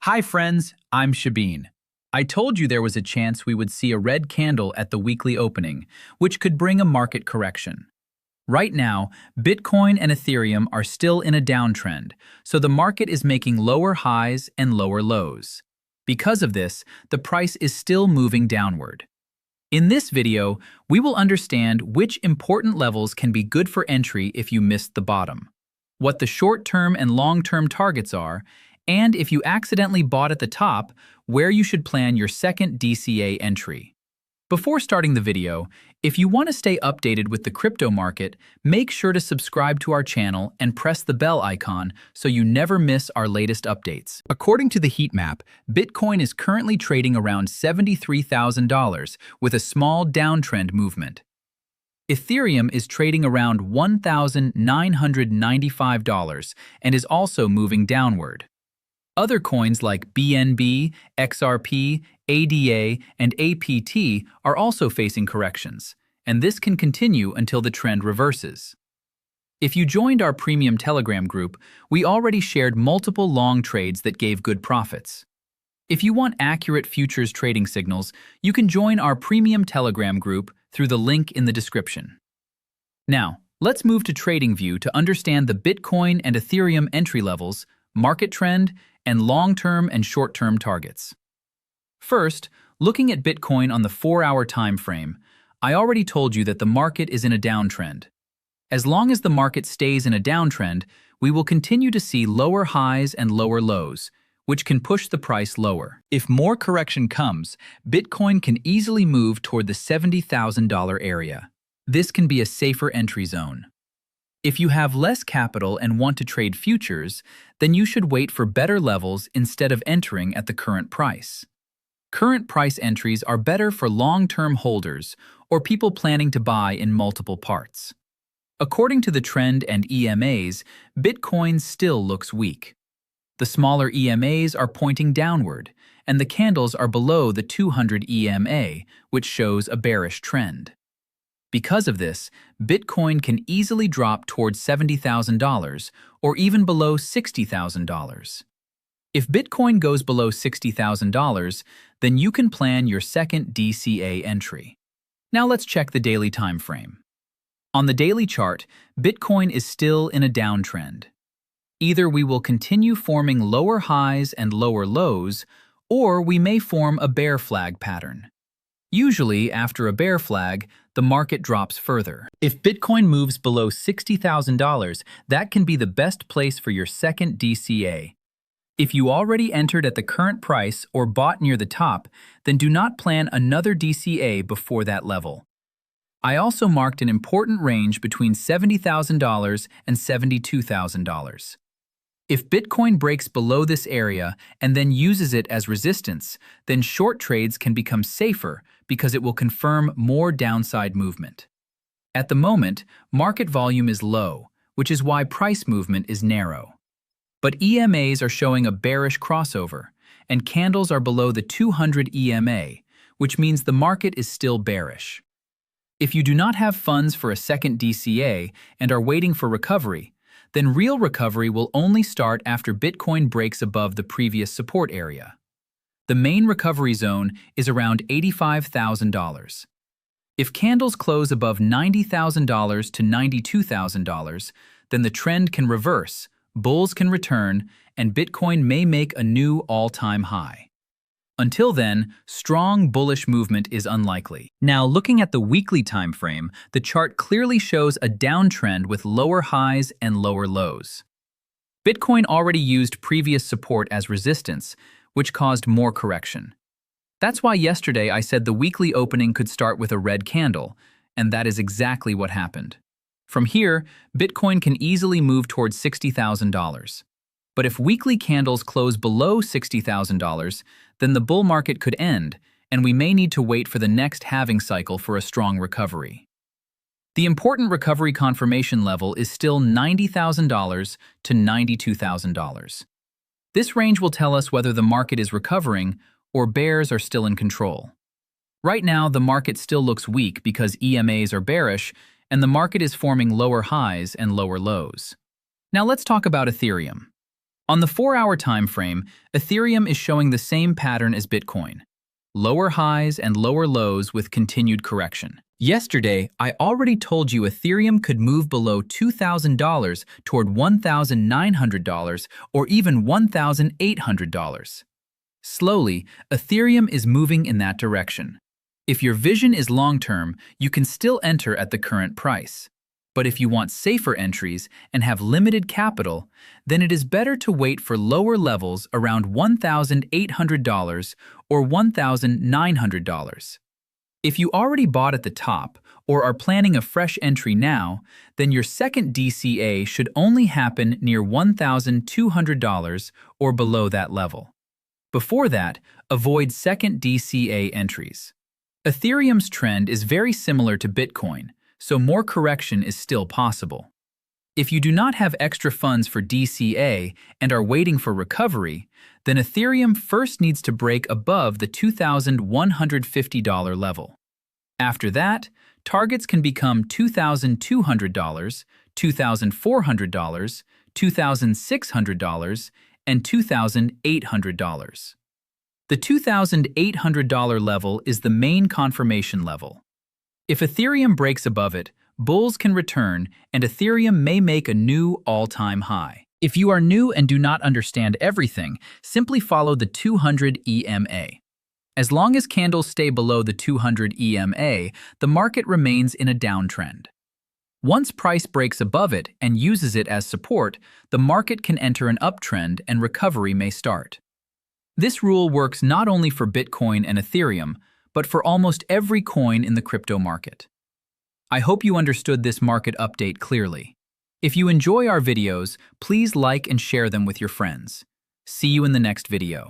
Hi friends, I'm Shabine. I told you there was a chance we would see a red candle at the weekly opening, which could bring a market correction. Right now, Bitcoin and Ethereum are still in a downtrend, so the market is making lower highs and lower lows. Because of this, the price is still moving downward. In this video, we will understand which important levels can be good for entry if you missed the bottom, what the short-term and long-term targets are, and if you accidentally bought at the top, where you should plan your second DCA entry. Before starting the video, if you want to stay updated with the crypto market, make sure to subscribe to our channel and press the bell icon so you never miss our latest updates. According to the heat map, Bitcoin is currently trading around $73,000 with a small downtrend movement. Ethereum is trading around $1,995 and is also moving downward. Other coins like BNB, XRP, ADA, and APT are also facing corrections, and this can continue until the trend reverses. If you joined our premium Telegram group, we already shared multiple long trades that gave good profits. If you want accurate futures trading signals, you can join our premium Telegram group through the link in the description. Now, let's move to TradingView to understand the Bitcoin and Ethereum entry levels, market trend, and long-term and short-term targets. First, looking at Bitcoin on the 4-hour time frame, I already told you that the market is in a downtrend. As long as the market stays in a downtrend, we will continue to see lower highs and lower lows, which can push the price lower. If more correction comes, Bitcoin can easily move toward the $70,000 area. This can be a safer entry zone. If you have less capital and want to trade futures, then you should wait for better levels instead of entering at the current price. Current price entries are better for long-term holders or people planning to buy in multiple parts. According to the trend and EMAs, Bitcoin still looks weak. The smaller EMAs are pointing downward, and the candles are below the 200 EMA, which shows a bearish trend. Because of this, Bitcoin can easily drop towards $70,000 or even below $60,000. If Bitcoin goes below $60,000, then you can plan your second DCA entry. Now let's check the daily time frame. On the daily chart, Bitcoin is still in a downtrend. Either we will continue forming lower highs and lower lows, or we may form a bear flag pattern. Usually, after a bear flag, the market drops further. If Bitcoin moves below $60,000, that can be the best place for your second DCA. If you already entered at the current price or bought near the top, then do not plan another DCA before that level. I also marked an important range between $70,000 and $72,000. If Bitcoin breaks below this area and then uses it as resistance, then short trades can become safer because it will confirm more downside movement. At the moment, market volume is low, which is why price movement is narrow. But EMAs are showing a bearish crossover, and candles are below the 200 EMA, which means the market is still bearish. If you do not have funds for a second DCA and are waiting for recovery, then real recovery will only start after Bitcoin breaks above the previous support area. The main recovery zone is around $85,000. If candles close above $90,000 to $92,000, then the trend can reverse, bulls can return, and Bitcoin may make a new all-time high. Until then, strong bullish movement is unlikely. Now, looking at the weekly time frame, the chart clearly shows a downtrend with lower highs and lower lows. Bitcoin already used previous support as resistance, which caused more correction. That's why yesterday I said the weekly opening could start with a red candle, and that is exactly what happened. From here, Bitcoin can easily move towards $60,000. But if weekly candles close below $60,000, then the bull market could end, and we may need to wait for the next halving cycle for a strong recovery. The important recovery confirmation level is still $90,000 to $92,000. This range will tell us whether the market is recovering or bears are still in control. Right now, the market still looks weak because EMAs are bearish, and the market is forming lower highs and lower lows. Now let's talk about Ethereum. On the 4-hour time frame, Ethereum is showing the same pattern as Bitcoin. Lower highs and lower lows with continued correction. Yesterday, I already told you Ethereum could move below $2,000 toward $1,900 or even $1,800. Slowly, Ethereum is moving in that direction. If your vision is long-term, you can still enter at the current price. But if you want safer entries and have limited capital, then it is better to wait for lower levels around $1,800 or $1,900. If you already bought at the top or are planning a fresh entry now, then your second DCA should only happen near $1,200 or below that level. Before that, avoid second DCA entries. Ethereum's trend is very similar to Bitcoin, so more correction is still possible. If you do not have extra funds for DCA and are waiting for recovery, then Ethereum first needs to break above the $2,150 level. After that, targets can become $2,200, $2,400, $2,600, and $2,800. The $2,800 level is the main confirmation level. If Ethereum breaks above it, bulls can return and Ethereum may make a new all-time high. If you are new and do not understand everything, simply follow the 200 EMA. As long as candles stay below the 200 EMA, the market remains in a downtrend. Once price breaks above it and uses it as support, the market can enter an uptrend and recovery may start. This rule works not only for Bitcoin and Ethereum, but for almost every coin in the crypto market. I hope you understood this market update clearly. If you enjoy our videos, please like and share them with your friends. See you in the next video.